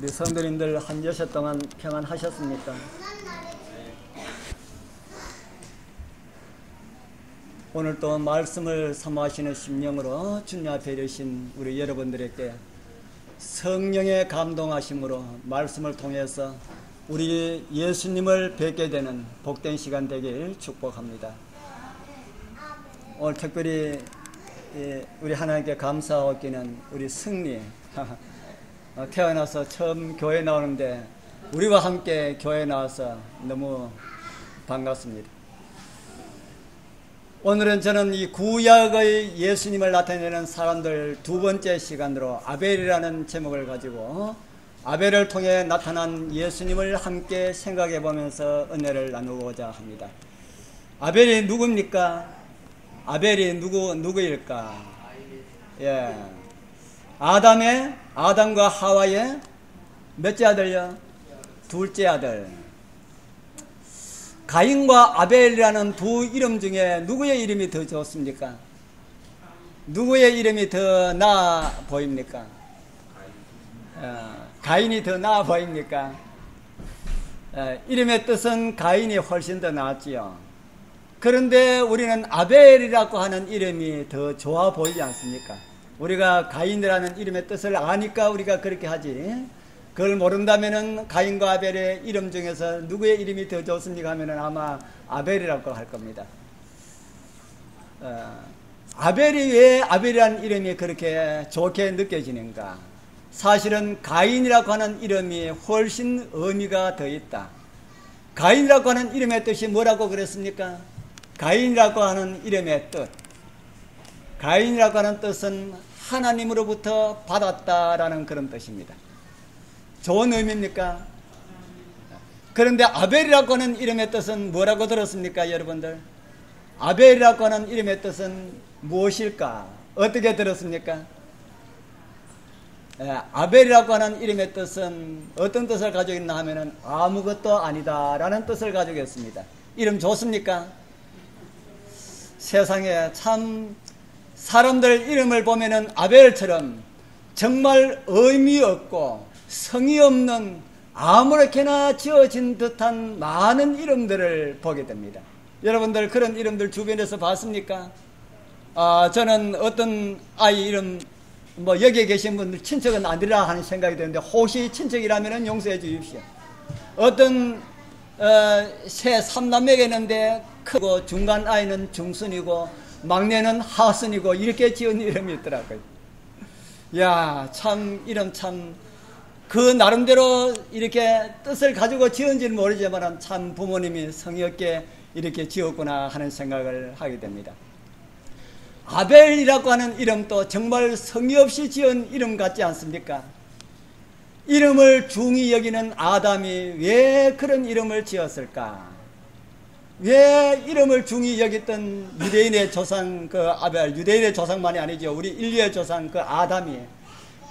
우리 성도님들 한 여섯 동안 평안하셨습니까? 오늘 또 말씀을 사모하시는 심령으로 주님 앞에 이르신 우리 여러분들에게 성령의 감동하심으로 말씀을 통해서 우리 예수님을 뵙게 되는 복된 시간 되길 축복합니다. 오늘 특별히 우리 하나님께 감사하기는 우리 승리 태어나서 처음 교회 나오는데 우리와 함께 교회 나와서 너무 반갑습니다. 오늘은 저는 이 구약의 예수님을 나타내는 사람들 두 번째 시간으로 아벨이라는 제목을 가지고 아벨을 통해 나타난 예수님을 함께 생각해 보면서 은혜를 나누고자 합니다. 아벨이 누굽니까? 아벨이 누구일까? 예. 아담과 하와의 몇째 아들요? 둘째 아들. 가인과 아벨이라는 두 이름 중에 누구의 이름이 더 좋습니까? 누구의 이름이 더 나아 보입니까? 가인이 더 나아 보입니까? 이름의 뜻은 가인이 훨씬 더 나았지요. 그런데 우리는 아벨이라고 하는 이름이 더 좋아 보이지 않습니까? 우리가 가인이라는 이름의 뜻을 아니까 우리가 그렇게 하지. 그걸 모른다면은 가인과 아벨의 이름 중에서 누구의 이름이 더 좋습니까 하면은 아마 아벨이라고 할 겁니다. 아벨이 왜 아벨이라는 이름이 그렇게 좋게 느껴지는가? 사실은 가인이라고 하는 이름이 훨씬 의미가 더 있다. 가인이라고 하는 이름의 뜻이 뭐라고 그랬습니까? 가인이라고 하는 이름의 뜻. 가인이라고 하는 뜻은 하나님으로부터 받았다라는 그런 뜻입니다. 좋은 의미입니까? 그런데 아벨이라고 하는 이름의 뜻은 뭐라고 들었습니까, 여러분들? 아벨이라고 하는 이름의 뜻은 무엇일까? 어떻게 들었습니까? 아벨이라고 하는 이름의 뜻은 어떤 뜻을 가지고 있나 하면은 아무것도 아니다라는 뜻을 가지고 있습니다. 이름 좋습니까? 세상에 참 사람들 이름을 보면은 아벨처럼 정말 의미 없고 성의 없는 아무렇게나 지어진 듯한 많은 이름들을 보게 됩니다. 여러분들 그런 이름들 주변에서 봤습니까? 저는 어떤 아이 이름 여기에 계신 분들 친척은 아니라 하는 생각이 드는데 혹시 친척이라면 용서해 주십시오. 어떤 새 삼남매가 있는데 크고 중간 아이는 중순이고 막내는 하순이고 이렇게 지은 이름이 있더라고요. 야, 참 이름 참 그 나름대로 이렇게 뜻을 가지고 지은지는 모르지만 참 부모님이 성의 없게 이렇게 지었구나 하는 생각을 하게 됩니다. 아벨이라고 하는 이름도 정말 성의 없이 지은 이름 같지 않습니까? 이름을 중히 여기는 아담이 왜 그런 이름을 지었을까? 왜 이름을 중히 여겼던 유대인의 조상 그 아벨, 유대인의 조상만이 아니죠. 우리 인류의 조상 그 아담이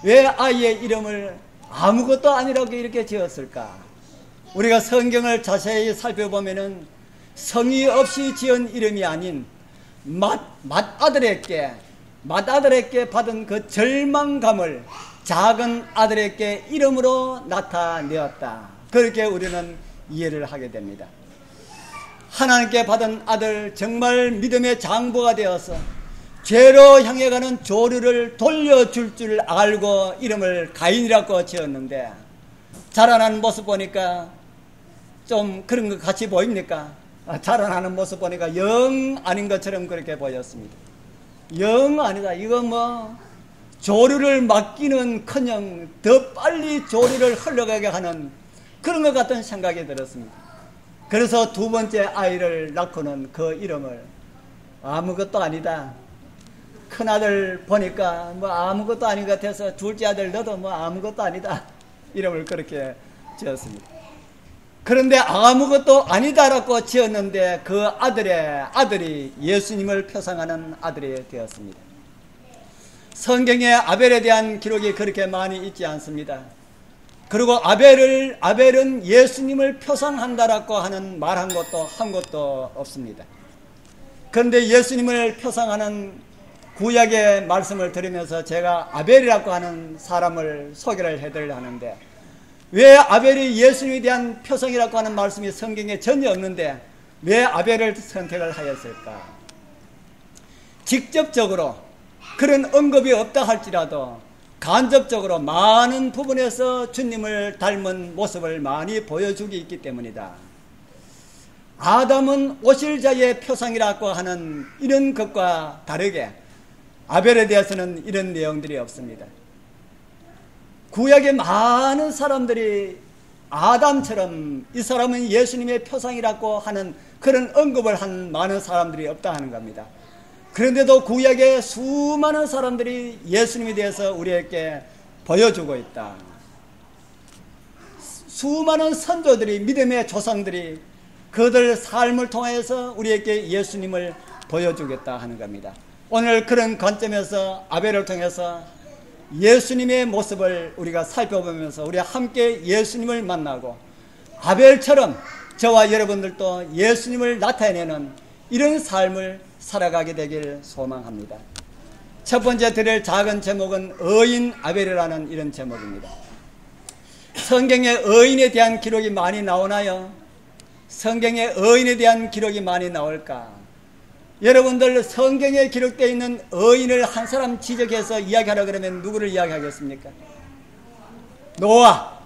왜 아이의 이름을 아무것도 아니라고 이렇게 지었을까? 우리가 성경을 자세히 살펴보면은 성의 없이 지은 이름이 아닌 맏아들에게 받은 그 절망감을 작은 아들에게 이름으로 나타내었다. 그렇게 우리는 이해를 하게 됩니다. 하나님께 받은 아들, 정말 믿음의 장부가 되어서 죄로 향해 가는 조류를 돌려줄 줄 알고 이름을 가인이라고 지었는데 자라나는 모습 보니까 좀 그런 것 같이 보입니까? 자라나는 모습 보니까 영 아닌 것처럼 그렇게 보였습니다. 영 아니다. 이거 조류를 맡기는커녕 더 빨리 조류를 흘러가게 하는 그런 것 같은 생각이 들었습니다. 그래서 두 번째 아이를 낳고는 그 이름을 아무것도 아니다. 큰아들 보니까 아무것도 아닌 것 같아서 둘째 아들 너도 아무것도 아니다. 이름을 그렇게 지었습니다. 그런데 아무것도 아니다라고 지었는데 그 아들이 예수님을 표상하는 아들이 되었습니다. 성경에 아벨에 대한 기록이 그렇게 많이 있지 않습니다. 그리고 아벨은 예수님을 표상한다라고 하는 말 한 것도 없습니다. 그런데 예수님을 표상하는 구약의 말씀을 들으면서 제가 아벨이라고 하는 사람을 소개를 해드리려 하는데 왜 아벨이 예수님에 대한 표성이라고 하는 말씀이 성경에 전혀 없는데 왜 아벨을 선택을 하였을까? 직접적으로 그런 언급이 없다 할지라도 간접적으로 많은 부분에서 주님을 닮은 모습을 많이 보여주고 있기 때문이다. 아담은 오실 자의 표상이라고 하는 이런 것과 다르게 아벨에 대해서는 이런 내용들이 없습니다. 구약의 많은 사람들이 아담처럼 이 사람은 예수님의 표상이라고 하는 그런 언급을 한 많은 사람들이 없다 하는 겁니다. 그런데도 구약의 수많은 사람들이 예수님에 대해서 우리에게 보여주고 있다. 수많은 선조들이, 믿음의 조상들이 그들 삶을 통해서 우리에게 예수님을 보여주겠다 하는 겁니다. 오늘 그런 관점에서 아벨을 통해서 예수님의 모습을 우리가 살펴보면서 우리 함께 예수님을 만나고 아벨처럼 저와 여러분들도 예수님을 나타내는 이런 삶을 살아가게 되길 소망합니다. 첫 번째 드릴 작은 제목은 의인 아벨이라는 이런 제목입니다. 성경에 의인에 대한 기록이 많이 나오나요? 성경에 의인에 대한 기록이 많이 나올까? 여러분들 성경에 기록되어 있는 의인을 한 사람 지적해서 이야기하라 그러면 누구를 이야기하겠습니까? 노아.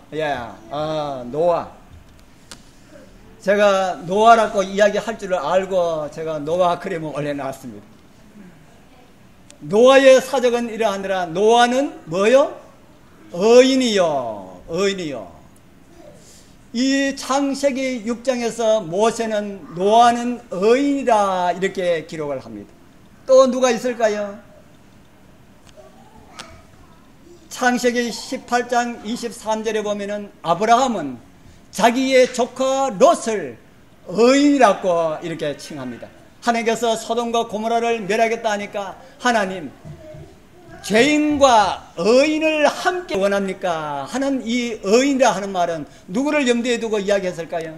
노아. 제가 노아라고 이야기할 줄을 알고 제가 노아 그림을 올려놨습니다. 노아의 사적은 이러하니라. 노아는 뭐요? 의인이요. 의인이요. 이 창세기 6장에서 모세는 노아는 의인이라 이렇게 기록을 합니다. 또 누가 있을까요? 창세기 18장 23절에 보면은 아브라함은 자기의 조카 롯을 의인이라고 이렇게 칭합니다. 하나님께서 소돔과 고모라를 멸하겠다 하니까 하나님 죄인과 의인을 함께 원합니까? 하는 이 의인이라 하는 말은 누구를 염두에 두고 이야기했을까요?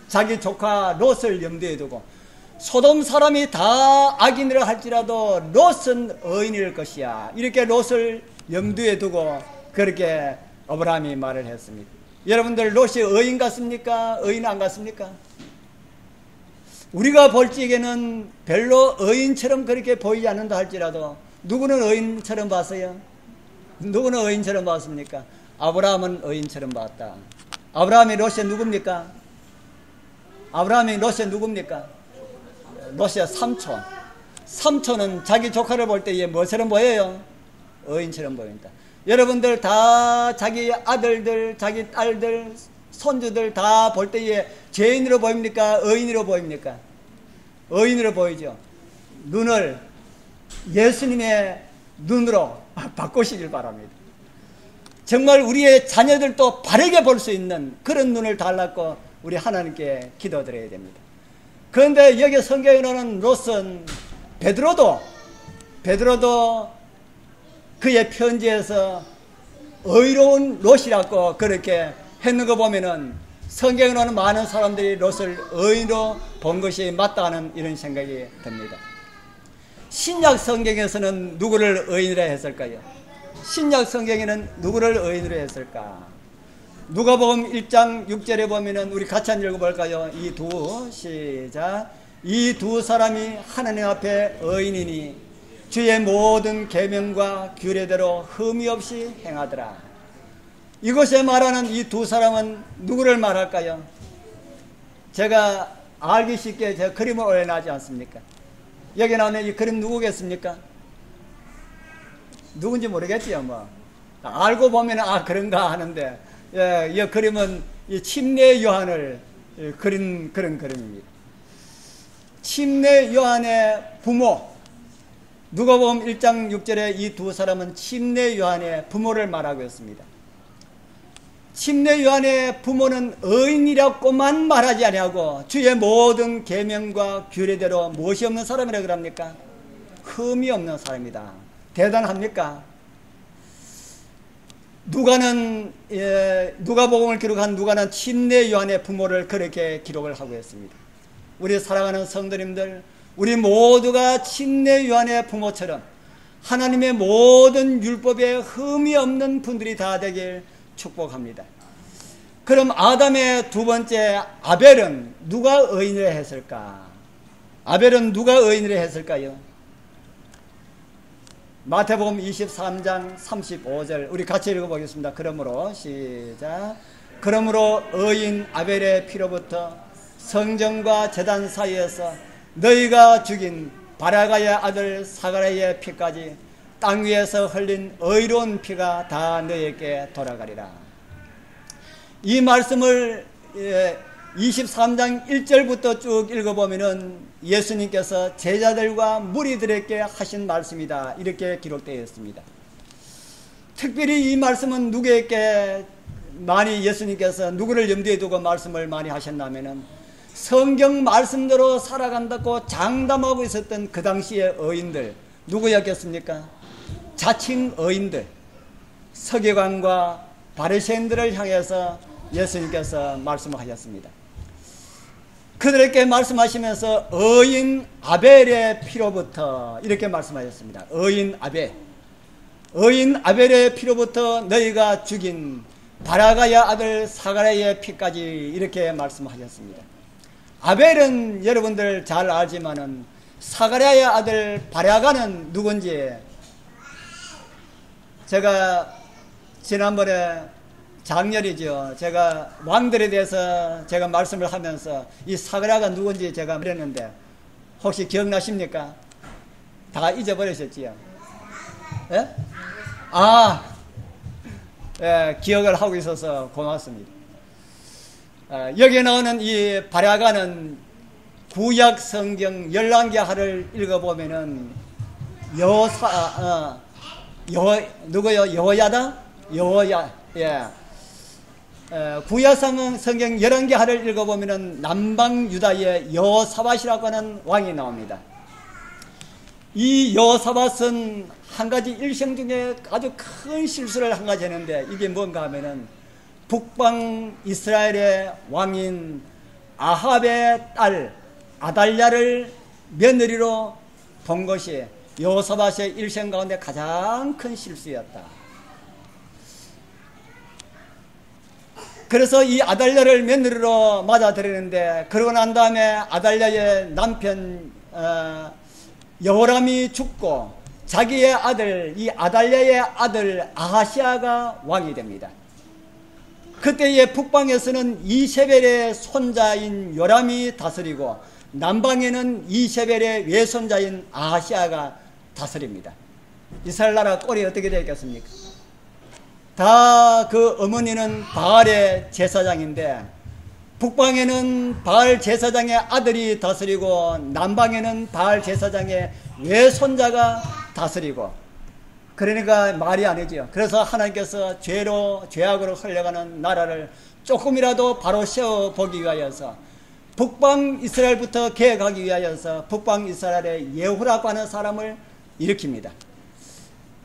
자기 조카 롯을 염두에 두고 소돔 사람이 다 악인이라 할지라도 롯은 의인일 것이야. 이렇게 롯을 염두에 두고 그렇게 아브라함이 말을 했습니다. 여러분들 롯이 의인 같습니까? 의인 안 같습니까? 우리가 볼 적에는 별로 의인처럼 그렇게 보이지 않는다 할지라도 누구는 의인처럼 봤어요? 누구는 의인처럼 봤습니까? 아브라함은 의인처럼 봤다. 아브라함이 롯의 누굽니까? 아브라함이 롯의 누굽니까? 롯의 삼촌. 삼촌은 자기 조카를 볼 때에 뭐처럼 보여요? 의인처럼 보인다. 여러분들 다 자기 아들들, 자기 딸들, 손주들 다 볼 때에 죄인으로 보입니까? 의인으로 보입니까? 의인으로 보이죠. 눈을 예수님의 눈으로 바꾸시길 바랍니다. 정말 우리의 자녀들도 바르게 볼 수 있는 그런 눈을 달라고 우리 하나님께 기도드려야 됩니다. 그런데 여기 성경에 나오는 롯은 베드로도 그의 편지에서 의로운 롯이라고 그렇게 했는 거 보면은 성경에 나오는 많은 사람들이 롯을 의인으로 본 것이 맞다 하는 이런 생각이 듭니다. 신약 성경에서는 누구를 의인이라 했을까요? 신약 성경에는 누구를 의인으로 했을까? 누가복음 1장 6절에 보면은 우리 같이 한번 읽어볼까요? 시작. 이 두 사람이 하나님 앞에 의인이니 주의 모든 계명과 규례대로 흠이 없이 행하더라. 이곳에 말하는 이 두 사람은 누구를 말할까요? 제가 알기 쉽게 제가 그림을 올려놨지 않습니까? 여기 나오는 이 그림 누구겠습니까? 누군지 모르겠지요, 뭐. 알고 보면, 그런가 하는데, 이 그림은 이 침례 요한을 그린 그런 그림입니다. 침례 요한의 부모, 누가복음 1장 6절에 이 두 사람은 침례 요한의 부모를 말하고 있습니다. 침례 요한의 부모는 의인이라고만 말하지 아니하고 주의 모든 계명과 규례대로 무엇이 없는 사람이라고 그럽니까? 흠이 없는 사람이다. 대단합니까? 누가복음을 기록한 누가는 침례 요한의 부모를 그렇게 기록을 하고 있습니다. 우리 사랑하는 성도님들, 우리 모두가 침례 요한의 부모처럼 하나님의 모든 율법에 흠이 없는 분들이 다 되길 축복합니다. 그럼 아담의 두 번째 아벨은 누가 의인을 했을까? 아벨은 누가 의인을 했을까요? 마태복음 23장 35절 우리 같이 읽어보겠습니다. 그러므로 시작. 그러므로 의인 아벨의 피로부터 성전과 제단 사이에서 너희가 죽인 바라가의 아들 사가랴의 피까지 땅 위에서 흘린 의로운 피가 다 너희에게 돌아가리라. 이 말씀을 23장 1절부터 쭉 읽어보면은 예수님께서 제자들과 무리들에게 하신 말씀이다 이렇게 기록되어 있습니다. 특별히 이 말씀은 누구에게 많이 예수님께서 누구를 염두에 두고 말씀을 많이 하셨냐면은 성경 말씀대로 살아간다고 장담하고 있었던 그 당시의 의인들 누구였겠습니까? 자칭 의인들 서기관과 바리새인들을 향해서 예수님께서 말씀을 하셨습니다. 그들에게 말씀하시면서 의인 아벨의 피로부터 이렇게 말씀하셨습니다. 의인 아벨의 피로부터 너희가 죽인 바라가의 아들 사가랴의 피까지 이렇게 말씀하셨습니다. 아벨은 여러분들 잘 알지만은 사가랴의 아들 바라가는 누군지 제가 지난번에 작년이죠. 제가 왕들에 대해서 제가 말씀을 하면서 이 사가랴가 누군지 제가 말했는데 혹시 기억나십니까? 다 잊어버리셨지요? 예? 예, 기억을 하고 있어서 고맙습니다. 여기 나오는 이 바라가는 구약 성경 열왕기하를 읽어보면은 누구요? 여호야다? 예. 구약 성경 열왕기하를 읽어보면은 남방 유다의 여호사밧이라고 하는 왕이 나옵니다. 이 여호사밧은 한 가지 일생 중에 아주 큰 실수를 한 가지 했는데 이게 뭔가 하면은 북방 이스라엘의 왕인 아합의 딸 아달랴를 며느리로 본 것이 여호사밧의 일생 가운데 가장 큰 실수였다. 그래서 이 아달랴를 며느리로 맞아들이는데 그러고 난 다음에 아달랴의 남편 여호람이 죽고 자기의 아들 이 아달랴의 아들 아하시아가 왕이 됩니다. 그때의 북방에서는 이세벨의 손자인 요람이 다스리고 남방에는 이세벨의 외손자인 아하시아가 다스립니다. 이스라엘 나라 꼴이 어떻게 되겠습니까? 다 그 어머니는 바알의 제사장인데 북방에는 바알 제사장의 아들이 다스리고 남방에는 바알 제사장의 외손자가 다스리고 그러니까 말이 아니죠. 그래서 하나님께서 죄악으로 흘러가는 나라를 조금이라도 바로 세워보기 위하여서 북방 이스라엘부터 개혁하기 위하여서 북방 이스라엘의 예후라고 하는 사람을 일으킵니다.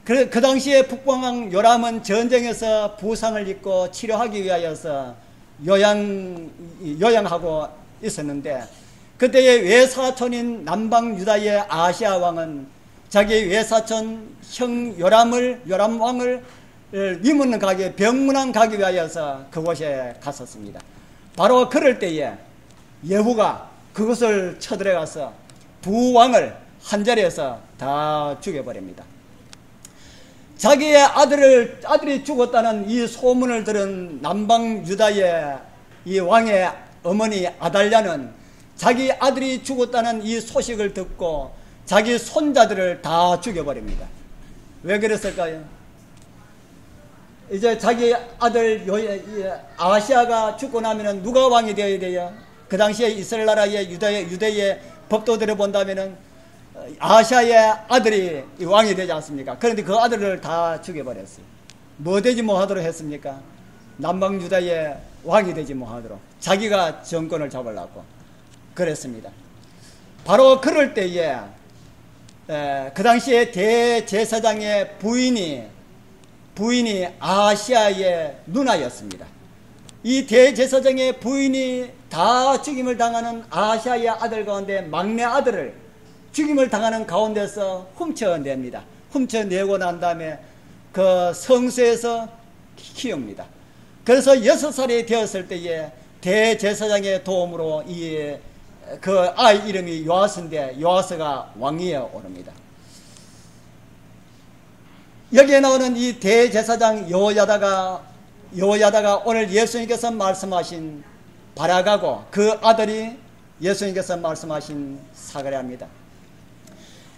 그 당시에 북방왕 요람은 전쟁에서 부상을 입고 치료하기 위하여서 요양하고 있었는데 그때의 외사촌인 남방 유다의 아시아 왕은 자기 외사촌 형 요람 왕을 위문을 가게 병문안 가기 위하여서 그곳에 갔었습니다. 바로 그럴 때에 예후가 그것을 쳐들어가서 부왕을 한 자리에서 다 죽여버립니다. 자기의 아들이 죽었다는 이 소문을 들은 남방 유다의 이 왕의 어머니 아달랴는 자기 아들이 죽었다는 이 소식을 듣고 자기 손자들을 다 죽여버립니다. 왜 그랬을까요? 이제 자기 아들 아하시아가 죽고 나면은 누가 왕이 되어야 돼요? 그 당시에 이스라엘 나라의 유대의 법도들을 본다면은 아하시아의 아들이 왕이 되지 않습니까? 그런데 그 아들을 다 죽여버렸어요. 뭐 되지 못하도록 했습니까? 남방 유다의 왕이 되지 못하도록 자기가 정권을 잡으려고 그랬습니다. 바로 그럴 때에 그 당시에 대제사장의 부인이 아하시아의 누나였습니다. 이 대제사장의 부인이 다 죽임을 당하는 아하시아의 아들 가운데 막내 아들을 죽임을 당하는 가운데서 훔쳐냅니다. 훔쳐내고 난 다음에 그 성소에서 키웁니다. 그래서 6살이 되었을 때에 대제사장의 도움으로 그 아이 이름이 요아스인데 요아스가 왕위에 오릅니다. 여기에 나오는 이 대제사장 여호야다가 오늘 예수님께서 말씀하신 바라가고 그 아들이 예수님께서 말씀하신 사가랴입니다.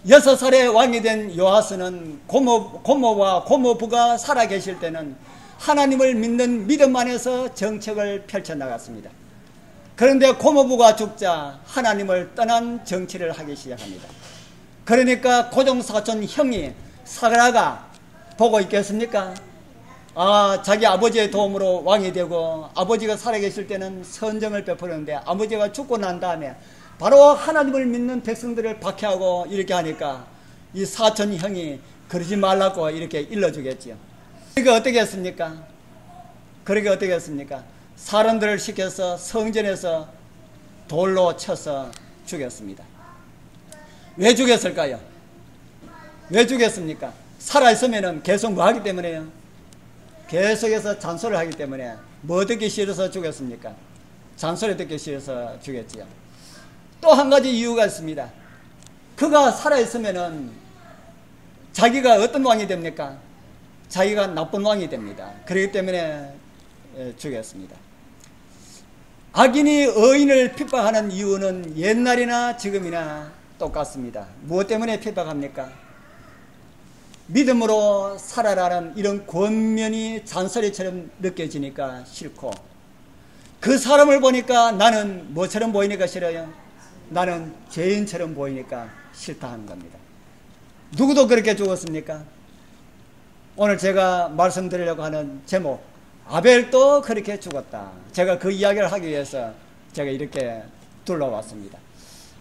6살에 왕이 된 요아스는 고모와 고모부가 살아계실 때는 하나님을 믿는 믿음 안에서 정책을 펼쳐나갔습니다. 그런데 고모부가 죽자 하나님을 떠난 정치를 하기 시작합니다. 그러니까 고종사촌 형이 사가랴가 보고 있겠습니까? 자기 아버지의 도움으로 왕이 되고 아버지가 살아계실 때는 선정을 베풀었는데 아버지가 죽고 난 다음에 바로 하나님을 믿는 백성들을 박해하고 이렇게 하니까 이 사촌 형이 그러지 말라고 이렇게 일러주겠지요. 그게 어떻게 했습니까? 사람들을 시켜서 성전에서 돌로 쳐서 죽였습니다. 왜 죽였을까요? 왜 죽였습니까? 살아있으면 계속 뭐 하기 때문에요? 계속해서 잔소리를 하기 때문에 뭐 듣기 싫어서 죽였습니까? 잔소리 듣기 싫어서 죽였지요. 또 한 가지 이유가 있습니다. 그가 살아있으면은 자기가 어떤 왕이 됩니까? 자기가 나쁜 왕이 됩니다. 그렇기 때문에 죽였습니다. 악인이 의인을 핍박하는 이유는 옛날이나 지금이나 똑같습니다. 무엇 때문에 핍박합니까? 믿음으로 살아라는 이런 권면이 잔소리처럼 느껴지니까 싫고, 그 사람을 보니까 나는 뭐처럼 보이니까 싫어요? 나는 죄인처럼 보이니까 싫다 하는 겁니다. 누구도 그렇게 죽었습니까? 오늘 제가 말씀드리려고 하는 제목, 아벨도 그렇게 죽었다. 제가 그 이야기를 하기 위해서 제가 이렇게 둘러왔습니다.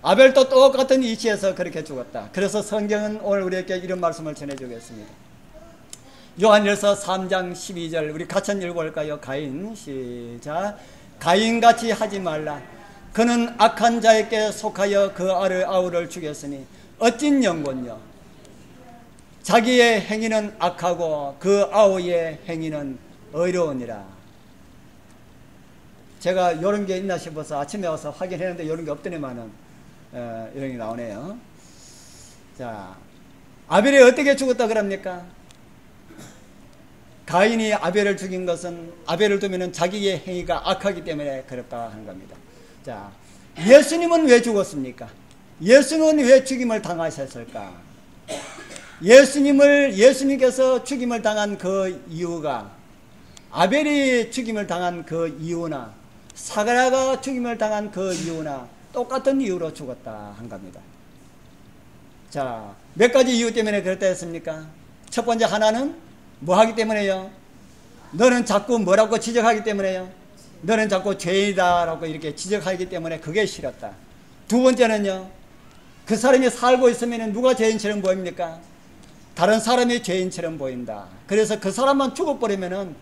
아벨도 똑같은 이치에서 그렇게 죽었다. 그래서 성경은 오늘 우리에게 이런 말씀을 전해주겠습니다. 요한일서 3장 12절 우리 같이 읽어볼까요? 가인, 시작. 가인같이 하지 말라. 그는 악한 자에게 속하여 그 아우를 죽였으니 어찐 영곤요. 자기의 행위는 악하고 그 아우의 행위는 의로우니라. 제가 이런 게 있나 싶어서 아침에 와서 확인했는데 이런 게 없더니만은 이런 게 나오네요. 자, 아벨이 어떻게 죽었다 그럽니까? 가인이 아벨을 죽인 것은 아벨을 두면은 자기의 행위가 악하기 때문에 그렇다 하는 겁니다. 자, 예수님은 왜 죽었습니까? 예수님은 왜 죽임을 당하셨을까? 예수님께서 죽임을 당한 그 이유가 아벨이 죽임을 당한 그 이유나 사가랴가 죽임을 당한 그 이유나 똑같은 이유로 죽었다 한 겁니다. 자, 몇 가지 이유 때문에 그랬다 했습니까? 첫 번째 하나는 뭐 하기 때문에요? 너는 자꾸 뭐라고 지적하기 때문에요? 너는 자꾸 죄인이다라고 이렇게 지적하기 때문에 그게 싫었다. 두 번째는요, 그 사람이 살고 있으면 누가 죄인처럼 보입니까? 다른 사람이 죄인처럼 보인다. 그래서 그 사람만 죽어버리면은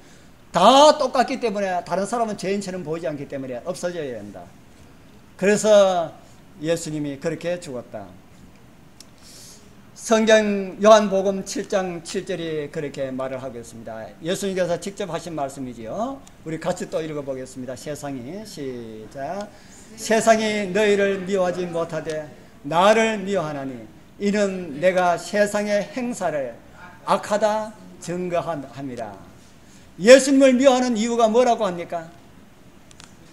다 똑같기 때문에 다른 사람은 죄인처럼 보이지 않기 때문에 없어져야 된다. 그래서 예수님이 그렇게 죽었다. 성경 요한복음 7장 7절이 그렇게 말을 하고 있습니다. 예수님께서 직접 하신 말씀이지요. 우리 같이 또 읽어보겠습니다. 세상이, 시작. 세상이 너희를 미워하지 못하되 나를 미워하나니 이는 내가 세상의 행사를 악하다 증거함이라. 예수님을 미워하는 이유가 뭐라고 합니까?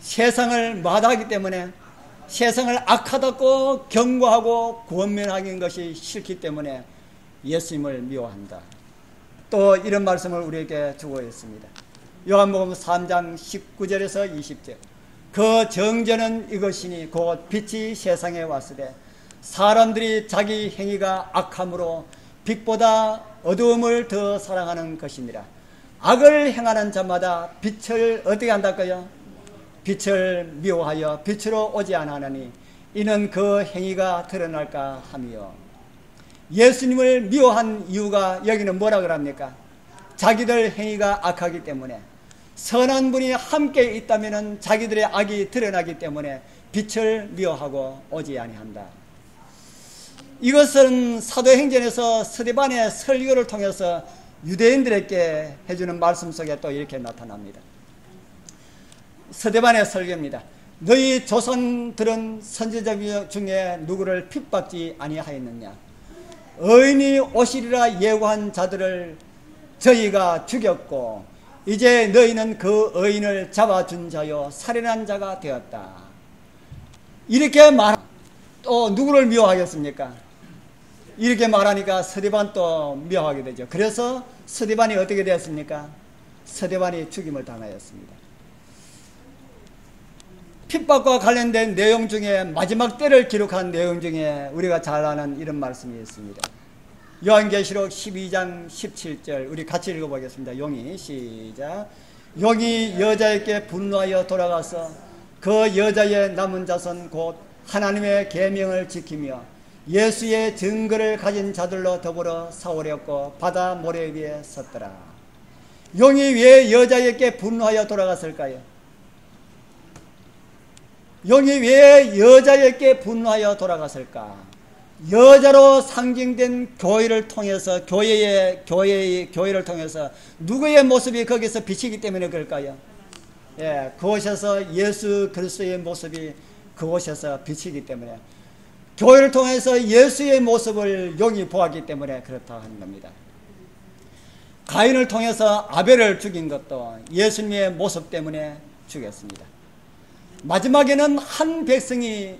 세상을 마다하기 때문에, 세상을 악하다고 경고하고 권면하는 것이 싫기 때문에 예수님을 미워한다. 또 이런 말씀을 우리에게 주고 있습니다. 요한복음 3장 19절에서 20절. 그 정죄는 이것이니 곧 빛이 세상에 왔으되 사람들이 자기 행위가 악함으로 빛보다 어두움을 더 사랑하는 것이니라. 악을 행하는 자마다 빛을 어떻게 한달까요? 빛을 미워하여 빛으로 오지 않으니 이는 그 행위가 드러날까 함이요. 예수님을 미워한 이유가 여기는 뭐라 그럽니까? 자기들 행위가 악하기 때문에, 선한 분이 함께 있다면 자기들의 악이 드러나기 때문에 빛을 미워하고 오지 아니한다. 이것은 사도행전에서 스데반의 설교를 통해서 유대인들에게 해주는 말씀 속에 또 이렇게 나타납니다. 서대반의 설교입니다. 너희 조상들은 선지자 중에 누구를 핍박지 아니하였느냐? 의인이 오시리라 예고한 자들을 저희가 죽였고 이제 너희는 그 의인을 잡아준 자요 살인한 자가 되었다. 이렇게 또 누구를 미워하겠습니까? 이렇게 말하니까 서대반 또 미워하게 되죠. 그래서 서대반이 어떻게 되었습니까? 서대반이 죽임을 당하였습니다. 핍박과 관련된 내용 중에 마지막 때를 기록한 내용 중에 우리가 잘 아는 이런 말씀이 있습니다. 요한계시록 12장 17절 우리 같이 읽어보겠습니다. 용이 시작. 용이 여자에게 분노하여 돌아가서 그 여자의 남은 자손 곧 하나님의 계명을 지키며 예수의 증거를 가진 자들로 더불어 싸우렸고 바다 모래 위에 섰더라. 용이 왜 여자에게 분노하여 돌아갔을까요? 용이 왜 여자에게 분노하여 돌아갔을까? 여자로 상징된 교회를 통해서 교회를 통해서 누구의 모습이 거기서 비치기 때문에 그럴까요? 예, 그곳에서 예수 그리스도의 모습이 그곳에서 비치기 때문에 교회를 통해서 예수의 모습을 용이 보았기 때문에 그렇다 하는 겁니다. 가인을 통해서 아벨을 죽인 것도 예수님의 모습 때문에 죽였습니다. 마지막에는 한 백성이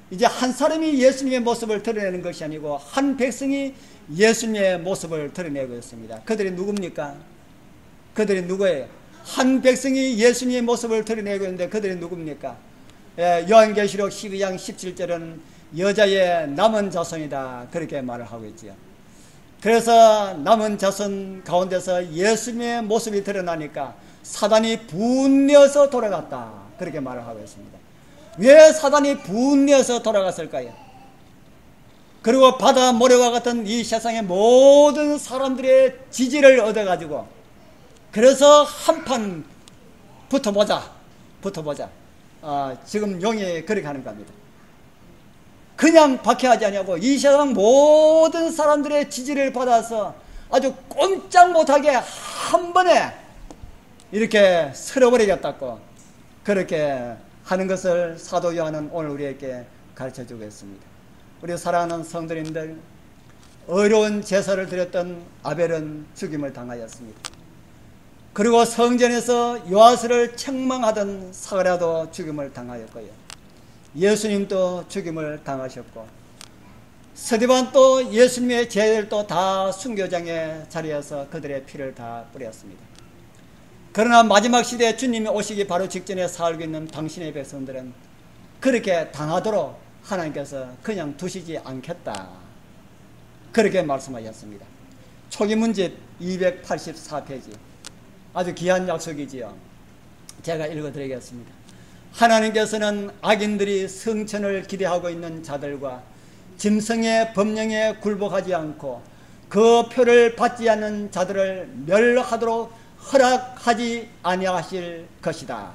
이제 한 사람이 예수님의 모습을 드러내는 것이 아니고 한 백성이 예수님의 모습을 드러내고 있습니다. 그들이 누굽니까? 그들이 누구예요? 한 백성이 예수님의 모습을 드러내고 있는데 그들이 누굽니까? 예, 요한계시록 12장 17절은 여자의 남은 자손이다 그렇게 말을 하고 있지요. 그래서 남은 자손 가운데서 예수님의 모습이 드러나니까 사단이 분내어서 돌아갔다 그렇게 말을 하고 있습니다. 왜 사단이 분내어서 돌아갔을까요? 그리고 바다 모래와 같은 이 세상의 모든 사람들의 지지를 얻어가지고 그래서 한판 붙어보자. 지금 용이 그렇게 하는 겁니다. 그냥 박해하지 아니하고 이 세상 모든 사람들의 지지를 받아서 아주 꼼짝 못하게 한 번에 이렇게 쓸어버리겠다고 그렇게 하는 것을 사도 요한은 오늘 우리에게 가르쳐 주겠습니다. 우리 사랑하는 성도님들, 어려운 제사를 드렸던 아벨은 죽임을 당하였습니다. 그리고 성전에서 요아스를 책망하던 사가랴도 죽임을 당하였고요. 예수님도 죽임을 당하셨고 스데반도 예수님의 제자들도 다 순교장의 자리에서 그들의 피를 다 뿌렸습니다. 그러나 마지막 시대에 주님이 오시기 바로 직전에 살고 있는 당신의 백성들은 그렇게 당하도록 하나님께서 그냥 두시지 않겠다 그렇게 말씀하셨습니다. 초기문집 284페이지 아주 귀한 약속이지요. 제가 읽어드리겠습니다. 하나님께서는 악인들이 성천을 기대하고 있는 자들과 짐승의 법령에 굴복하지 않고 그 표를 받지 않는 자들을 멸하도록 허락하지 아니하실 것이다.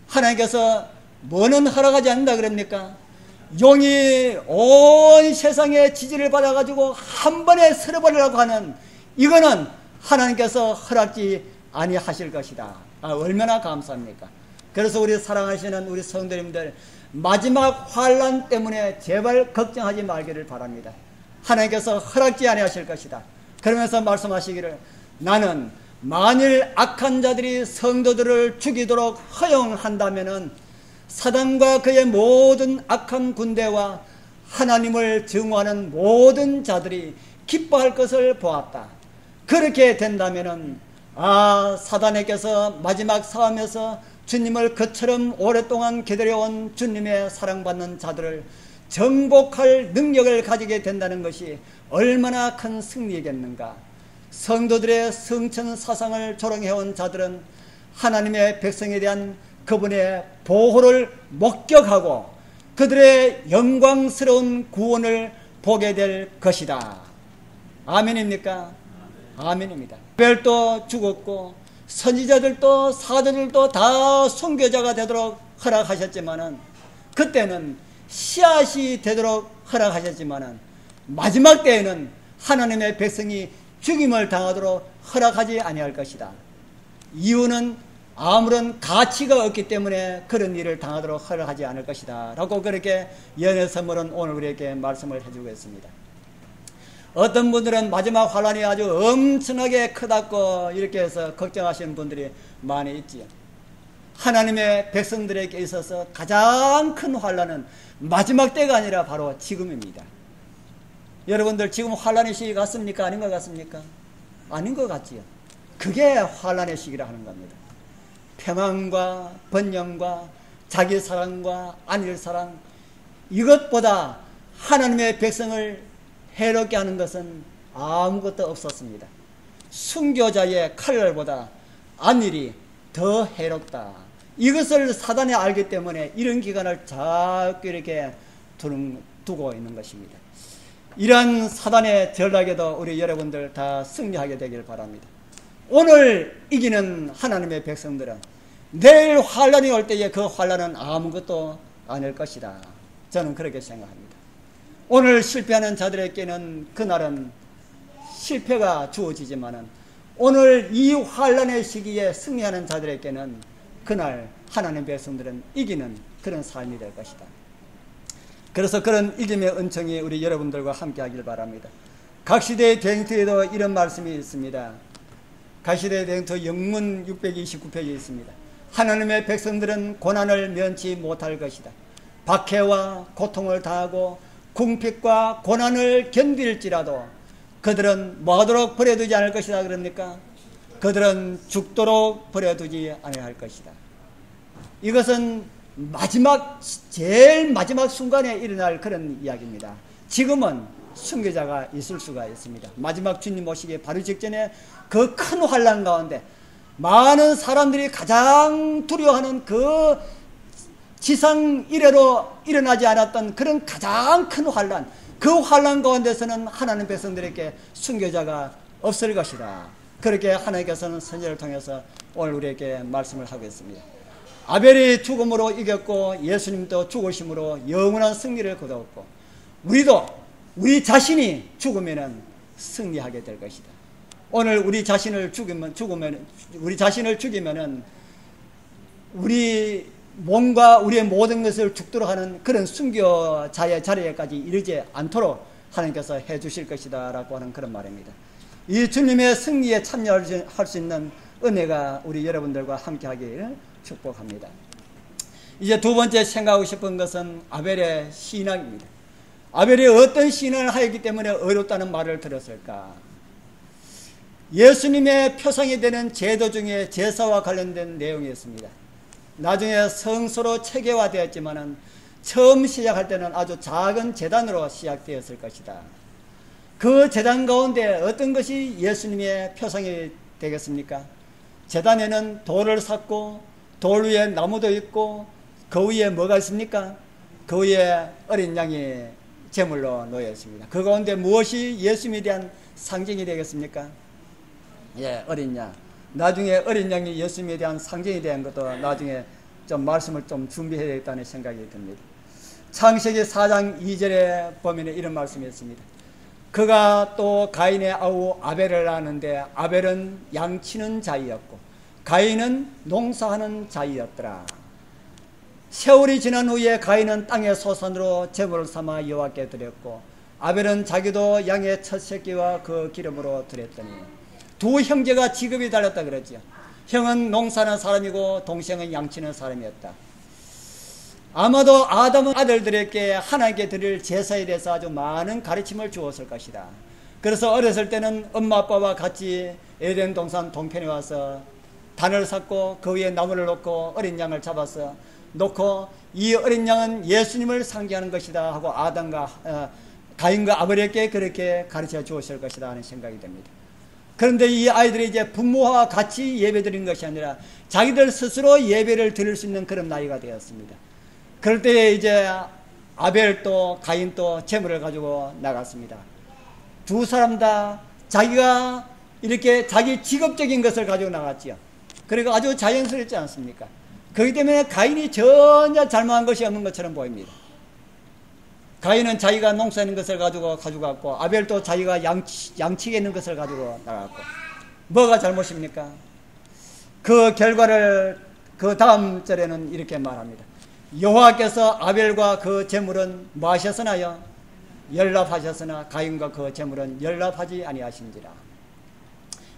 하나님께서 뭐는 허락하지 않는다 그럽니까? 용이 온 세상의 지지를 받아가지고 한 번에 쓸어버리려고 하는 이거는 하나님께서 허락지 아니하실 것이다. 얼마나 감사합니까? 그래서 우리 사랑하시는 우리 성도님들 마지막 환난 때문에 제발 걱정하지 말기를 바랍니다. 하나님께서 허락지 아니하실 것이다. 그러면서 말씀하시기를 나는 만일 악한 자들이 성도들을 죽이도록 허용한다면은 사단과 그의 모든 악한 군대와 하나님을 증오하는 모든 자들이 기뻐할 것을 보았다. 그렇게 된다면은 사단에게서 마지막 싸움에서 주님을 그처럼 오랫동안 기다려온 주님의 사랑받는 자들을 정복할 능력을 가지게 된다는 것이 얼마나 큰 승리겠는가. 성도들의 성천 사상을 조롱해온 자들은 하나님의 백성에 대한 그분의 보호를 목격하고 그들의 영광스러운 구원을 보게 될 것이다. 아멘입니까? 아멘입니다. 아벨도 죽었고 선지자들도 사도들도 다 순교자가 되도록 허락하셨지만은 그때는 씨앗이 되도록 허락하셨지만은 마지막 때에는 하나님의 백성이 죽임을 당하도록 허락하지 아니할 것이다. 이유는 아무런 가치가 없기 때문에 그런 일을 당하도록 허락하지 않을 것이다 라고 그렇게 연애 선물은 오늘 우리에게 말씀을 해주고 있습니다. 어떤 분들은 마지막 환란이 아주 엄청나게 크다고 이렇게 해서 걱정하시는 분들이 많이 있지요. 하나님의 백성들에게 있어서 가장 큰 환란은 마지막 때가 아니라 바로 지금입니다. 여러분들 지금 환란의 시기 같습니까? 아닌 것 같습니까? 아닌 것 같지요. 그게 환란의 시기라 하는 겁니다. 평안과 번영과 자기 사랑과 안일 사랑, 이것보다 하나님의 백성을 해롭게 하는 것은 아무것도 없었습니다. 순교자의 칼날보다 안일이 더 해롭다. 이것을 사단이 알기 때문에 이런 기간을 자꾸 이렇게 두고 있는 것입니다. 이러한 사단의 전략에도 우리 여러분들 다 승리하게 되길 바랍니다. 오늘 이기는 하나님의 백성들은 내일 환란이 올 때에 그 환란은 아무것도 아닐 것이다. 저는 그렇게 생각합니다. 오늘 실패하는 자들에게는 그날은 실패가 주어지지만은 오늘 이 환란의 시기에 승리하는 자들에게는 그날 하나님의 백성들은 이기는 그런 삶이 될 것이다. 그래서 그런 이김의 은총이 우리 여러분들과 함께 하길 바랍니다. 각시대의 대행투에도 이런 말씀이 있습니다. 각시대의 대행투 영문 629페이지에 있습니다. 하나님의 백성들은 고난을 면치 못할 것이다. 박해와 고통을 당하고 궁핍과 고난을 견딜지라도 그들은 뭐하도록 버려두지 않을 것이다 그럽니까? 그들은 죽도록 버려두지 않을 것이다. 이것은 제일 마지막 순간에 일어날 그런 이야기입니다. 지금은 순교자가 있을 수가 있습니다. 마지막 주님 오시기 바로 직전에 그 큰 환난 가운데 많은 사람들이 가장 두려워하는 그 지상 이래로 일어나지 않았던 그런 가장 큰 환난, 그 환난 가운데서는 하나님 백성들에게 순교자가 없을 것이다. 그렇게 하나님께서는 선지자를 통해서 오늘 우리에게 말씀을 하고 있습니다. 아벨이 죽음으로 이겼고 예수님도 죽으심으로 영원한 승리를 거두었고 우리도 우리 자신이 죽으면 승리하게 될 것이다. 오늘 우리 자신을 죽이면은 우리 몸과 우리의 모든 것을 죽도록 하는 그런 순교자의 자리에까지 이르지 않도록 하나님께서 해 주실 것이다 라고 하는 그런 말입니다. 이 주님의 승리에 참여할 수 있는 은혜가 우리 여러분들과 함께 하기를 축복합니다. 이제 두 번째 생각하고 싶은 것은 아벨의 신앙입니다. 아벨이 어떤 신앙을 하였기 때문에 어렵다는 말을 들었을까? 예수님의 표상이 되는 제도 중에 제사와 관련된 내용이었습니다. 나중에 성소로 체계화되었지만은 처음 시작할 때는 아주 작은 제단으로 시작되었을 것이다. 그 제단 가운데 어떤 것이 예수님의 표상이 되겠습니까? 제단에는 돌을 샀고 돌 위에 나무도 있고 그 위에 뭐가 있습니까? 그 위에 어린 양이 제물로 놓여 있습니다. 그 가운데 무엇이 예수님에 대한 상징이 되겠습니까? 예, 어린 양. 나중에 어린 양이 예수님에 대한 상징이 대한 것도 나중에 좀 말씀을 좀 준비해야 되겠다는 생각이 듭니다. 창세기 4장 2절에 보면 이런 말씀이 있습니다. 그가 또 가인의 아우 아벨을 낳았는데 아벨은 양치는 자이었고 가인은 농사하는 자이었더라. 세월이 지난 후에 가인은 땅의 소산으로 제물을 삼아 여호와께 드렸고 아벨은 자기도 양의 첫 새끼와 그 기름으로 드렸더니 두 형제가 직업이 달랐다 그러죠. 형은 농사하는 사람이고 동생은 양치는 사람이었다. 아마도 아담은 아들들에게 하나님께 드릴 제사에 대해서 아주 많은 가르침을 주었을 것이다. 그래서 어렸을 때는 엄마 아빠와 같이 에덴 동산 동편에 와서 단을 샀고 그 위에 나무를 놓고 어린 양을 잡아서 놓고 이 어린 양은 예수님을 상징하는 것이다 하고 가인과 아벨에게 그렇게 가르쳐 주었을 것이다 하는 생각이 됩니다. 그런데 이 아이들이 이제 부모와 같이 예배 드리는 것이 아니라 자기들 스스로 예배를 드릴 수 있는 그런 나이가 되었습니다. 그럴 때 이제 아벨도 가인도 제물을 가지고 나갔습니다. 두 사람 다 자기가 이렇게 자기 직업적인 것을 가지고 나갔지요. 그리고 아주 자연스럽지 않습니까? 그렇기 때문에 가인이 전혀 잘못한 것이 없는 것처럼 보입니다. 가인은 자기가 농사하는 것을 가지고 가져갔고 아벨도 자기가 양치게 있는 것을 가지고 나갔고 뭐가 잘못입니까? 그 결과를 그 다음 절에는 이렇게 말합니다. 여호와께서 아벨과 그 제물은 뭐 하셨으나요? 연락하셨으나 가인과 그 제물은 연락하지 아니하신지라.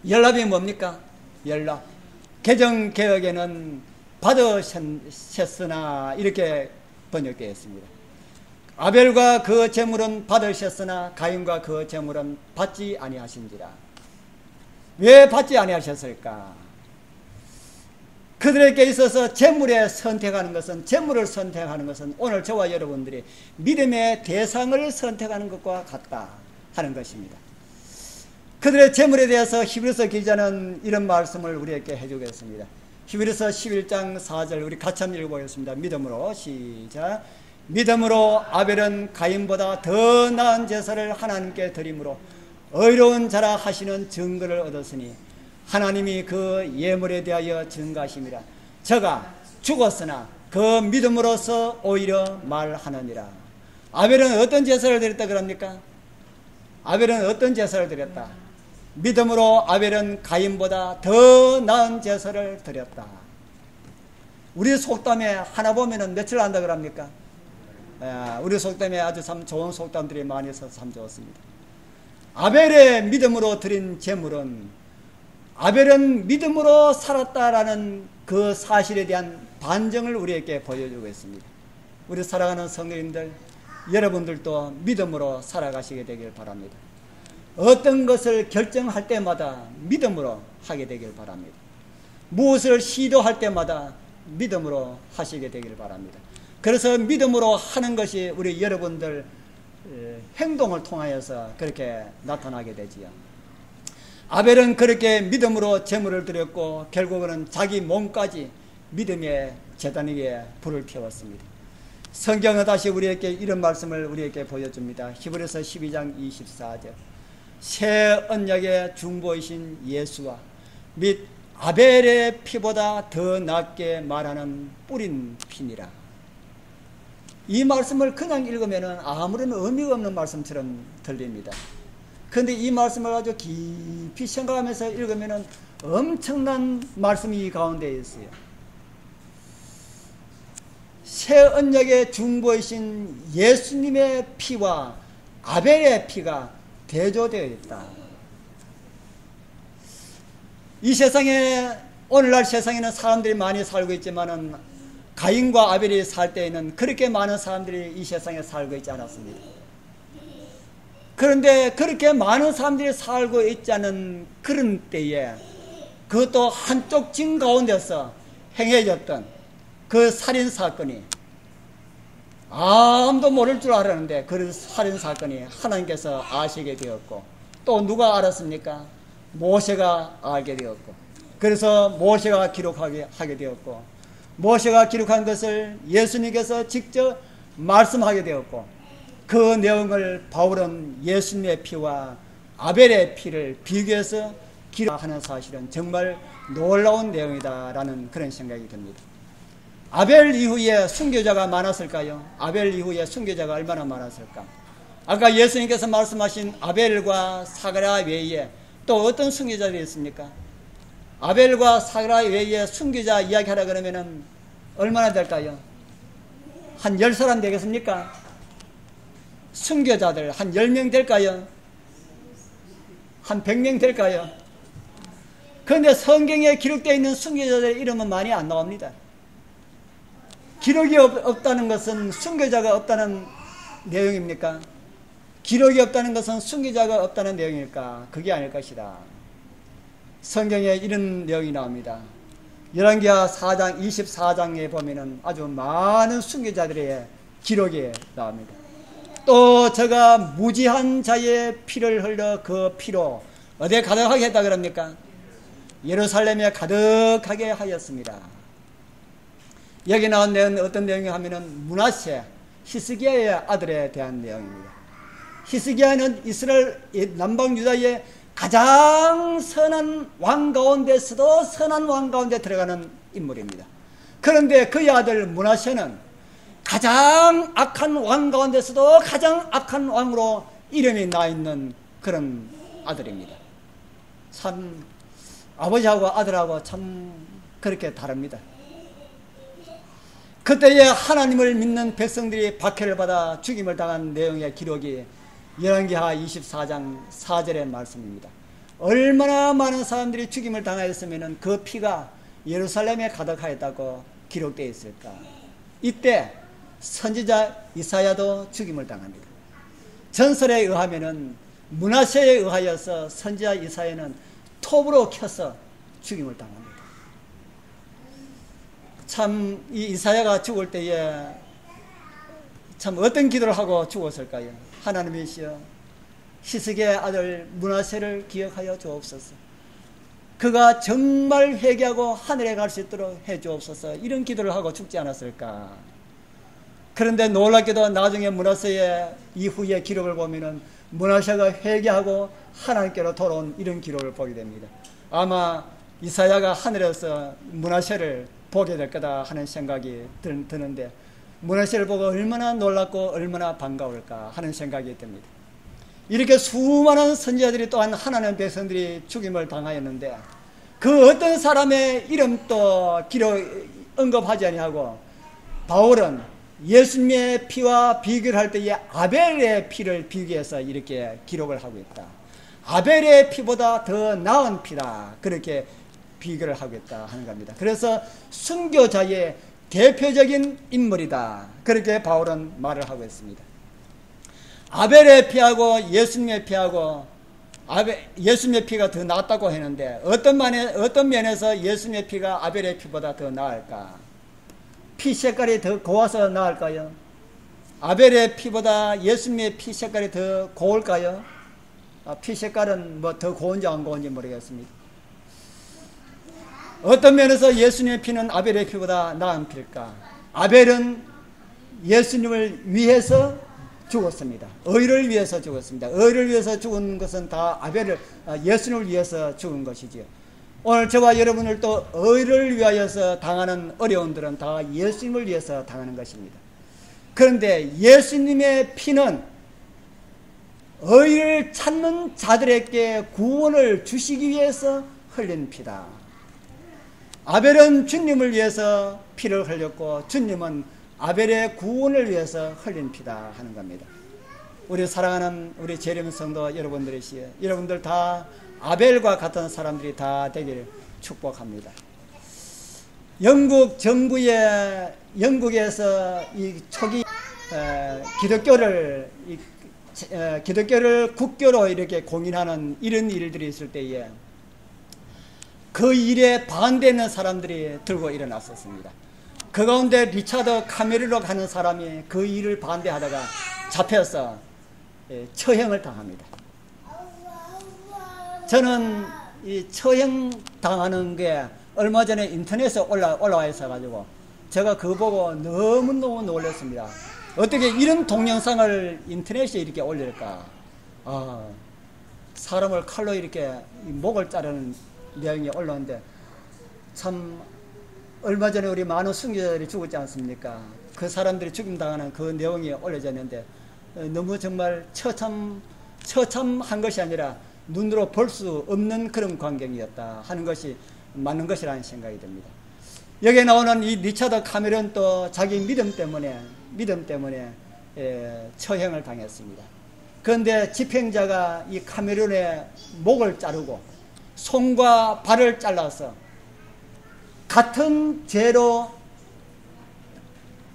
연락이 뭡니까? 연락. 개정개혁에는 받으셨으나 이렇게 번역되어 있습니다. 아벨과 그 제물은 받으셨으나 가인과 그 제물은 받지 아니하신지라. 왜 받지 아니하셨을까? 그들에게 있어서 제물을 선택하는 것은 오늘 저와 여러분들이 믿음의 대상을 선택하는 것과 같다 하는 것입니다. 그들의 제물에 대해서 히브리서 기자는 이런 말씀을 우리에게 해주겠습니다. 히브리서 11장 4절 우리 같이 한번 읽어보겠습니다. 믿음으로 시작. 믿음으로 아벨은 가인보다 더 나은 제사를 하나님께 드림으로 의로운 자라 하시는 증거를 얻었으니 하나님이 그 예물에 대하여 증거하심이라. 저가 죽었으나 그 믿음으로서 오히려 말하느니라. 아벨은 어떤 제사를 드렸다 그럽니까? 아벨은 어떤 제사를 드렸다? 믿음으로 아벨은 가인보다 더 나은 제사를 드렸다. 우리 속담에 하나 보면은 며칠 한다 그럽니까? 우리 속담에 아주 참 좋은 속담들이 많이 있어서 참 좋습니다. 아벨의 믿음으로 드린 제물은 아벨은 믿음으로 살았다라는 그 사실에 대한 반증을 우리에게 보여주고 있습니다. 우리 사랑하는 성도님들, 여러분들도 믿음으로 살아가시게 되길 바랍니다. 어떤 것을 결정할 때마다 믿음으로 하게 되길 바랍니다. 무엇을 시도할 때마다 믿음으로 하시게 되길 바랍니다. 그래서 믿음으로 하는 것이 우리 여러분들 행동을 통하여서 그렇게 나타나게 되지요. 아벨은 그렇게 믿음으로 제물을 드렸고 결국은 자기 몸까지 믿음의 제단 위에 불을 피웠습니다. 성경은 다시 우리에게 이런 말씀을 우리에게 보여줍니다. 히브리서 12장 24절 새 언약의 중보이신 예수와 및 아벨의 피보다 더 낫게 말하는 뿌린 피니라. 이 말씀을 그냥 읽으면 아무런 의미가 없는 말씀처럼 들립니다. 그런데 이 말씀을 아주 깊이 생각하면서 읽으면 엄청난 말씀이 이 가운데 있어요. 새 언약의 중보이신 예수님의 피와 아벨의 피가 대조되어 있다. 이 세상에 오늘날 세상에는 사람들이 많이 살고 있지만은 가인과 아벨이 살 때에는 그렇게 많은 사람들이 이 세상에 살고 있지 않았습니다. 그런데 그렇게 많은 사람들이 살고 있지 않은 그런 때에 그것도 한쪽 진 가운데서 행해졌던 그 살인사건이 아무도 모를 줄 알았는데 그 살인사건이 하나님께서 아시게 되었고 또 누가 알았습니까? 모세가 알게 되었고 그래서 모세가 기록하게 되었고 모세가 기록한 것을 예수님께서 직접 말씀하게 되었고 그 내용을 바울은 예수님의 피와 아벨의 피를 비교해서 기록하는 사실은 정말 놀라운 내용이다라는 그런 생각이 듭니다. 아벨 이후에 순교자가 많았을까요? 아벨 이후에 순교자가 얼마나 많았을까? 아까 예수님께서 말씀하신 아벨과 사가랴 외에 또 어떤 순교자들이 있습니까? 아벨과 사가랴 외에 순교자 이야기하라 그러면은 얼마나 될까요? 한 10사람 되겠습니까? 순교자들 한 10명 될까요? 한 100명 될까요? 그런데 성경에 기록되어 있는 순교자들의 이름은 많이 안 나옵니다. 기록이 없다는 것은 순교자가 없다는 내용입니까? 기록이 없다는 것은 순교자가 없다는 내용일까? 그게 아닐 것이다. 성경에 이런 내용이 나옵니다. 열왕기하 4장 24장에 보면은 아주 많은 순교자들의 기록이 나옵니다. 또 저가 무지한 자의 피를 흘려 그 피로 어디에 가득하게 했다 그럽니까? 예루살렘에 가득하게 하였습니다. 여기 나온 내용은 어떤 내용이 하면은 므낫세 히스기야의 아들에 대한 내용입니다. 히스기야는 이스라엘 남방 유다의 가장 선한 왕 가운데서도 선한 왕 가운데 들어가는 인물입니다. 그런데 그의 아들 므낫세는 가장 악한 왕 가운데서도 가장 악한 왕으로 이름이 나 있는 그런 아들입니다. 참 아버지하고 아들하고 참 그렇게 다릅니다. 그때에 하나님을 믿는 백성들이 박해를 받아 죽임을 당한 내용의 기록이 열왕기하 24장 4절의 말씀입니다. 얼마나 많은 사람들이 죽임을 당하였으면 그 피가 예루살렘에 가득하였다고 기록되어 있을까. 이때 선지자 이사야도 죽임을 당합니다. 전설에 의하면 므낫세에 의하여서 선지자 이사야는 톱으로 켜서 죽임을 당합니다. 참 이 이사야가 죽을 때에 참 어떤 기도를 하고 죽었을까요? 하나님이시여 히스기야의 아들 므낫세를 기억하여 주옵소서. 그가 정말 회개하고 하늘에 갈 수 있도록 해 주옵소서. 이런 기도를 하고 죽지 않았을까? 그런데 놀랍게도 나중에 므낫세의 이후의 기록을 보면은 므낫세가 회개하고 하나님께로 돌아온 이런 기록을 보게 됩니다. 아마 이사야가 하늘에서 므낫세를 보게 될 거다 하는 생각이 드는데 므낫세를 보고 얼마나 놀랍고 얼마나 반가울까 하는 생각이 듭니다. 이렇게 수많은 선지자들이 또한 하나님의 백성들이 죽임을 당하였는데 그 어떤 사람의 이름도 기록 언급하지 아니하고 바울은 예수님의 피와 비교할 때에 아벨의 피를 비교해서 이렇게 기록을 하고 있다. 아벨의 피보다 더 나은 피다. 그렇게 비교를 하고 있다 하는 겁니다. 그래서 순교자의 대표적인 인물이다. 그렇게 바울은 말을 하고 있습니다. 아벨의 피하고 예수님의 피하고 예수님의 피가 더 낫다고 했는데 어떤 면에서 예수님의 피가 아벨의 피보다 더 나을까? 피 색깔이 더 고와서 나을까요? 아벨의 피보다 예수님의 피 색깔이 더 고울까요? 피 색깔은 뭐 더 고운지 안 고운지 모르겠습니다. 어떤 면에서 예수님의 피는 아벨의 피보다 나은 피일까? 아벨은 예수님을 위해서 죽었습니다. 의를 위해서 죽었습니다. 의를 위해서 죽은 것은 다 예수님을 위해서 죽은 것이지요. 오늘 저와 여러분을 또 의를 위하여서 당하는 어려움들은 다 예수님을 위해서 당하는 것입니다. 그런데 예수님의 피는 의를 찾는 자들에게 구원을 주시기 위해서 흘린 피다. 아벨은 주님을 위해서 피를 흘렸고 주님은 아벨의 구원을 위해서 흘린 피다 하는 겁니다. 우리 사랑하는 우리 재림 성도 여러분들이시여, 여러분들 다 아벨과 같은 사람들이 다 되기를 축복합니다. 영국에서 이 초기 기독교를 국교로 이렇게 공인하는 이런 일들이 있을 때에 그 일에 반대하는 사람들이 들고 일어났었습니다. 그 가운데 리차드 카메르로 하는 사람이 그 일을 반대하다가 잡혀서 처형을 당합니다. 저는 이 처형 당하는 게 얼마 전에 인터넷에 올라와 있어가지고 제가 그거 보고 너무너무 놀랐습니다. 어떻게 이런 동영상을 인터넷에 이렇게 올릴까? 사람을 칼로 이렇게 목을 자르는 내용이 올라오는데 참 얼마 전에 우리 많은 순교자들이 죽었지 않습니까? 그 사람들이 죽임당하는 그 내용이 올려졌는데 너무 정말 처참한 것이 아니라 눈으로 볼 수 없는 그런 광경이었다 하는 것이 맞는 것이라는 생각이 듭니다. 여기에 나오는 이 리차드 카메론도 자기 믿음 때문에 처형을 당했습니다. 그런데 집행자가 이 카메론의 목을 자르고 손과 발을 잘라서 같은 죄로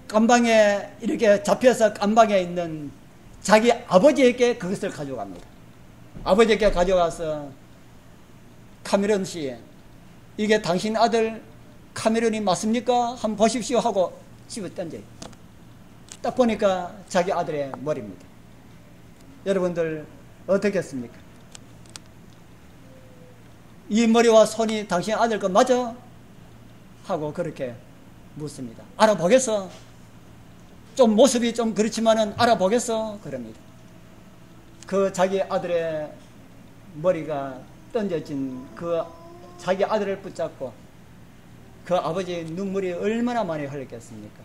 감방에 이렇게 잡혀서 감방에 있는 자기 아버지에게 그것을 가져갑니다. 아버지에게 가져가서 카메론 씨, 이게 당신 아들 카메론이 맞습니까? 한번 보십시오 하고 집어 던져요. 딱 보니까 자기 아들의 머리입니다. 여러분들 어떻겠습니까? 이 머리와 손이 당신 아들 거 맞아? 하고 그렇게 묻습니다. 알아보겠어? 좀 모습이 좀 그렇지만은 알아보겠어? 그럽니다. 그 자기 아들의 머리가 던져진 그 자기 아들을 붙잡고 그 아버지의 눈물이 얼마나 많이 흘렸겠습니까?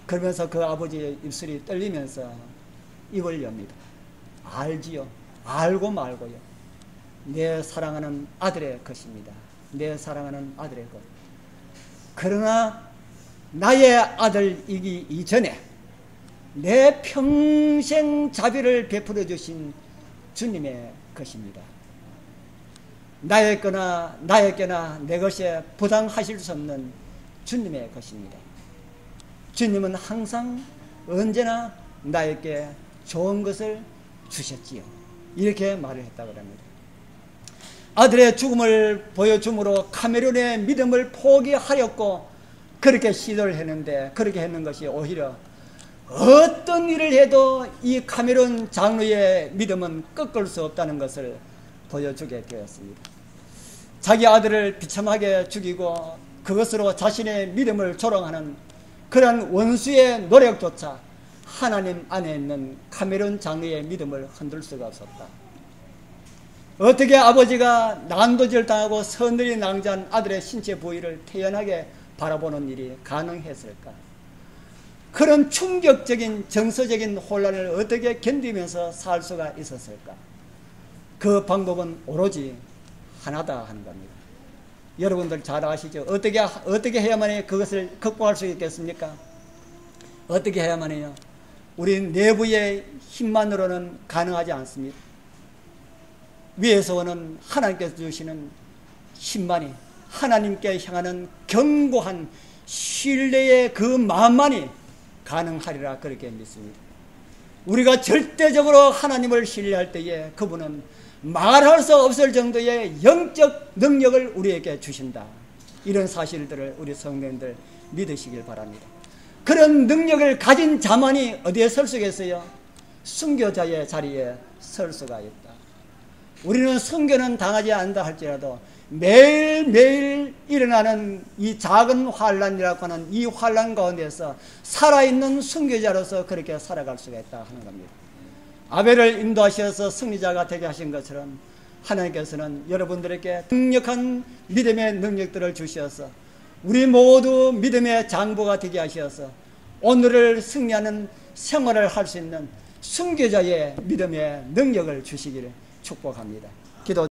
그러면서 그 아버지의 입술이 떨리면서 입을 엽니다. 알지요. 알고 말고요. 내 사랑하는 아들의 것입니다. 내 사랑하는 아들의 것. 그러나 나의 아들이기 이전에 내 평생 자비를 베풀어 주신 주님의 것입니다. 나에게나 내 것에 부당하실 수 없는 주님의 것입니다. 주님은 항상 언제나 나에게 좋은 것을 주셨지요. 이렇게 말을 했다고 합니다. 아들의 죽음을 보여줌으로 카메론의 믿음을 포기하였고 그렇게 시도를 했는데, 그렇게 했는 것이 오히려 어떤 일을 해도 이 카메론 장로의 믿음은 꺾을 수 없다는 것을 보여주게 되었습니다. 자기 아들을 비참하게 죽이고 그것으로 자신의 믿음을 조롱하는 그러한 원수의 노력조차 하나님 안에 있는 카메론 장로의 믿음을 흔들 수가 없었다. 어떻게 아버지가 난도질 당하고 서늘이 낭자한 아들의 신체 부위를 태연하게 바라보는 일이 가능했을까? 그런 충격적인 정서적인 혼란을 어떻게 견디면서 살 수가 있었을까? 그 방법은 오로지 하나다 하는 겁니다. 여러분들 잘 아시죠? 어떻게 해야만이 그것을 극복할 수 있겠습니까? 어떻게 해야만 해요? 우리 내부의 힘만으로는 가능하지 않습니다. 위에서 오는 하나님께서 주시는 힘만이, 하나님께 향하는 견고한 신뢰의 그 마음만이 가능하리라 그렇게 믿습니다. 우리가 절대적으로 하나님을 신뢰할 때에 그분은 말할 수 없을 정도의 영적 능력을 우리에게 주신다. 이런 사실들을 우리 성도님들 믿으시길 바랍니다. 그런 능력을 가진 자만이 어디에 설 수 있겠어요? 순교자의 자리에 설 수가 있다. 우리는 순교는 당하지 않는다 할지라도 매일매일 일어나는 이 작은 환란이라고 하는 이 환란 가운데서 살아있는 순교자로서 그렇게 살아갈 수가 있다 하는 겁니다. 아벨을 인도하셔서 승리자가 되게 하신 것처럼 하나님께서는 여러분들에게 강력한 믿음의 능력들을 주셔서 우리 모두 믿음의 장부가 되게 하셔서 오늘을 승리하는 생활을 할 수 있는 순교자의 믿음의 능력을 주시기를 축복합니다. 기도